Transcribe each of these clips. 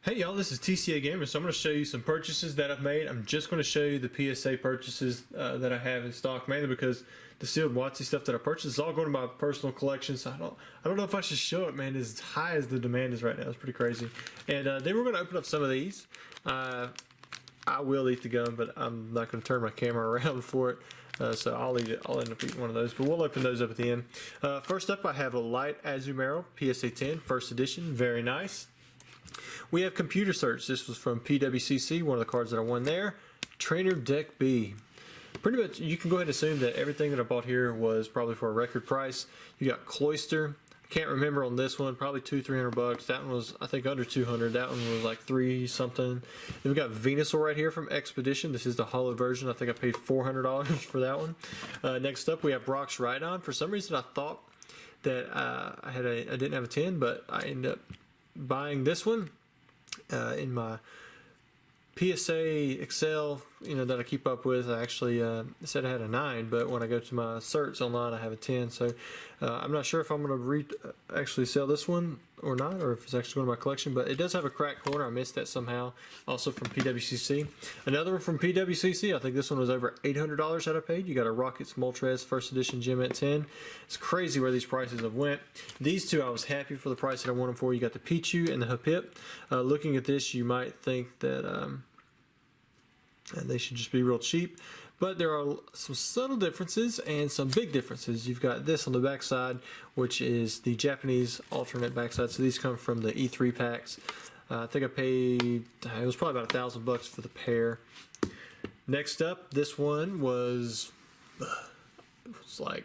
Hey y'all, this is tcagaming. So I'm going to show you some purchases that I've made. I'm just going to show you the PSA purchases that I have in stock, mainly because the sealed WotC stuff that I purchased is all going to my personal collection. So I don't know if I should show it, man. As high as the demand is right now, it's pretty crazy. And then we're going to open up some of these. I will eat the gum, but I'm not going to turn my camera around for it. So I'll eat it. I'll end up eating one of those, but we'll open those up at the end. First up, I have a light Azumarill PSA 10 first edition. Very nice. We have Computer Search. This was from PWCC, one of the cards that I won there. Trainer Deck B. Pretty much, you can go ahead and assume that everything that I bought here was probably for a record price. You got Cloyster. I can't remember on this one. Probably $200-300. That one was, I think, under 200. That one was like 3 something. Then we got Venusaur right here from Expedition. This is the holo version. I think I paid $400 for that one. Next up, we have Brock's Rhydon. For some reason, I thought that I didn't have a 10, but I ended up buying this one. In my PSA Excel, that I keep up with, I actually said I had a 9, but when I go to my certs online, I have a 10. So I'm not sure if I'm going to actually sell this one or not, or if it's actually going to my collection. But it does have a cracked corner. I missed that somehow. Also from PWCC. Another one from PWCC. I think this one was over $800 that I paid. You got a Rockets Moltres First Edition Gem at 10. It's crazy where these prices have went. These two I was happy for the price that I won them for. You got the Pichu and the Hapip. Looking at this, you might think that they should just be real cheap, but there are some subtle differences and some big differences. You've got this on the backside, which is the Japanese alternate backside. So these come from the E3 packs. I think I paid, it was probably about $1,000 for the pair. Next up, this one was like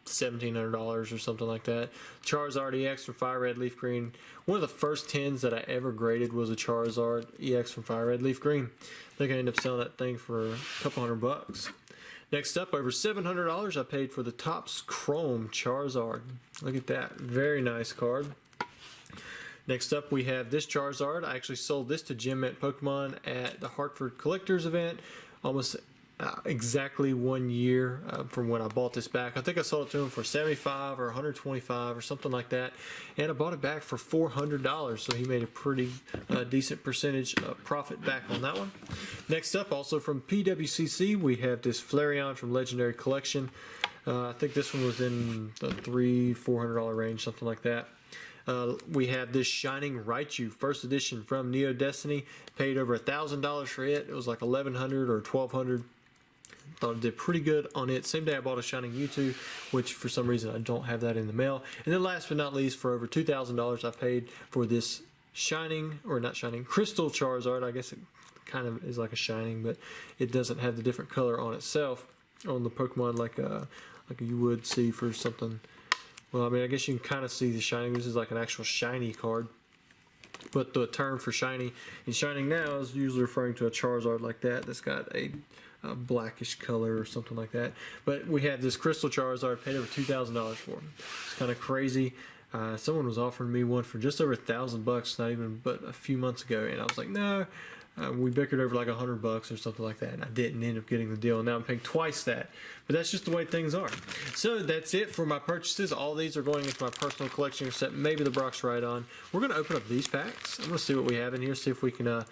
$1,700 or something like that. Charizard EX from Fire Red Leaf Green. One of the first 10s that I ever graded was a Charizard EX from Fire Red Leaf Green. I think I ended up selling that thing for a couple $100. Next up, over $700 I paid for the Topps Chrome Charizard. Look at that, very nice card. Next up, we have this Charizard. I actually sold this to Gem Mint Pokemon at the Hartford Collectors event almost exactly 1 year from when I bought this back. I think I sold it to him for $75 or $125 or something like that, and I bought it back for $400, so he made a pretty decent percentage profit back on that one. Next up, also from PWCC, we have this Flareon from Legendary Collection. I think this one was in the $300-400 range, something like that. We have this Shining Raichu First Edition from Neo Destiny. Paid over $1,000 for it. It was like $1,100 or $1,200. Thought it did pretty good on it. Same day I bought a Shining Mewtwo, which for some reason I don't have that in the mail. And then last but not least, for over $2,000 I paid for this Crystal Charizard. I guess it kind of is like a Shining, but it doesn't have the different color on itself on the Pokemon like you would see for something. Well, I mean, I guess you can kind of see the Shining. This is like an actual shiny card. But the term for shiny in Shining now is usually referring to a Charizard like that that's got a blackish color or something like that. But we have this Crystal Charizard, paid over $2,000 for him. It's kind of crazy. Someone was offering me one for just over $1,000, not even but a few months ago, and I was like, no. We bickered over like $100 or something like that, and I didn't end up getting the deal. And now I'm paying twice that, but that's just the way things are. So that's it for my purchases. All these are going into my personal collection, except maybe the Brock's Rhydon. We're going to open up these packs. I'm going to see what we have in here, see if we can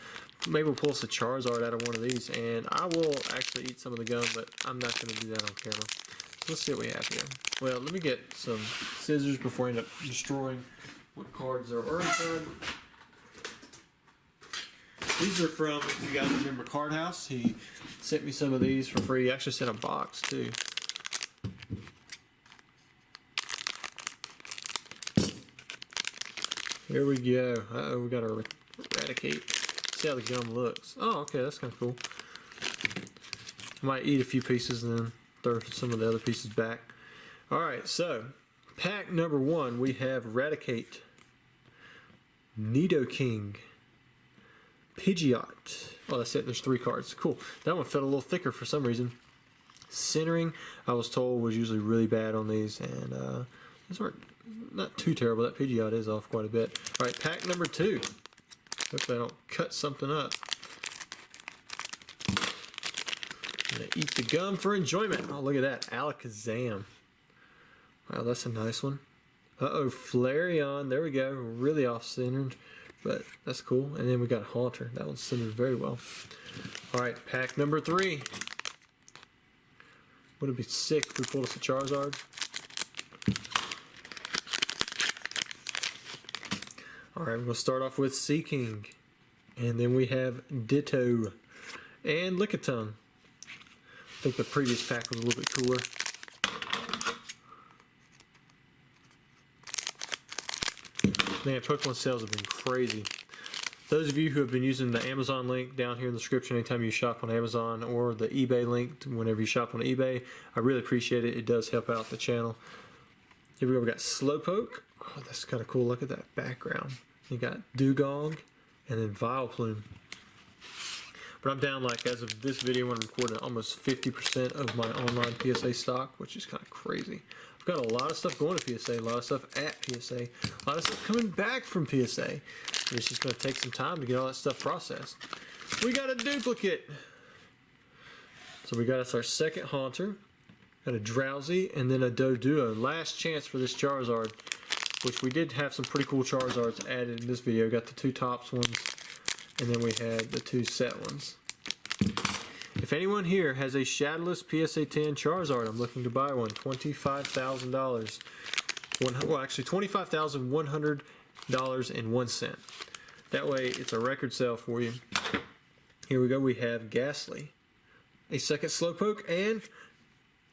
maybe we'll pull us a Charizard out of one of these, and I will actually eat some of the gum, but I'm not going to do that on camera. So let's see what we have here. Well, let me get some scissors before I end up destroying what cards are inside. These are from, if you guys remember, Card House. He sent me some of these for free. He actually sent a box too. Here we go. Uh-oh, we got to eradicate. See how the gum looks. Oh, okay, that's kind of cool. I might eat a few pieces and then throw some of the other pieces back. Alright, so pack number 1, we have Eradicate, Nidoking, Pidgeot. Oh, that's it. There's 3 cards. Cool. That one felt a little thicker for some reason. Centering, I was told, was usually really bad on these, and these weren't not too terrible. That Pidgeot is off quite a bit. All right, pack number 2. Hopefully I don't cut something up. I'm gonna eat the gum for enjoyment. Oh, look at that. Alakazam. Wow, that's a nice one. Uh-oh, Flareon. There we go. Really off-centered but that's cool. And then we got Haunter. That one's centered very well. All right, pack number 3. Would it be sick if we pulled us a Charizard? All right, we're gonna start off with Seaking, and then we have Ditto and Lickitung. I think the previous pack was a little bit cooler. Man, Pokemon sales have been crazy. Those of you who have been using the Amazon link down here in the description anytime you shop on Amazon, or the eBay link whenever you shop on eBay, I really appreciate it. It does help out the channel. Here we go. We got Slowpoke. Oh, that's kind of cool. Look at that background. You got Dugong and then Vileplume. But I'm down, like, as of this video when I'm recording, almost 50% of my online PSA stock, which is kind of crazy. I've got a lot of stuff going to PSA, a lot of stuff at PSA, a lot of stuff coming back from PSA. And it's just going to take some time to get all that stuff processed. We got a duplicate. So we got us our second Haunter, got a Drowsy, and then a Doduo. Last chance for this Charizard, which we did have some pretty cool Charizards added in this video. Got the 2 tops ones, and then we had the 2 set ones. If anyone here has a Shadowless PSA 10 Charizard, I'm looking to buy one. $25,000. Well, actually, $25,100.01. That way, it's a record sale for you. Here we go. We have Ghastly, a second Slowpoke, and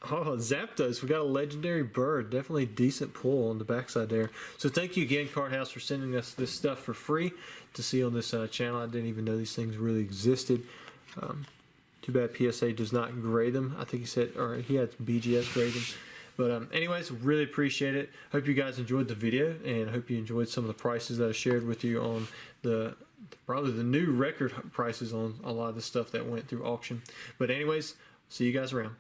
Zapdos. We got a legendary bird. Definitely decent pull on the backside there. So thank you again, Card House, for sending us this stuff for free to see on this channel. I didn't even know these things really existed. Too bad PSA does not grade them. I think he said, or he had BGS grade them. But anyways, really appreciate it. Hope you guys enjoyed the video, and hope you enjoyed some of the prices that I shared with you on probably the new record prices on a lot of the stuff that went through auction. But anyways, see you guys around.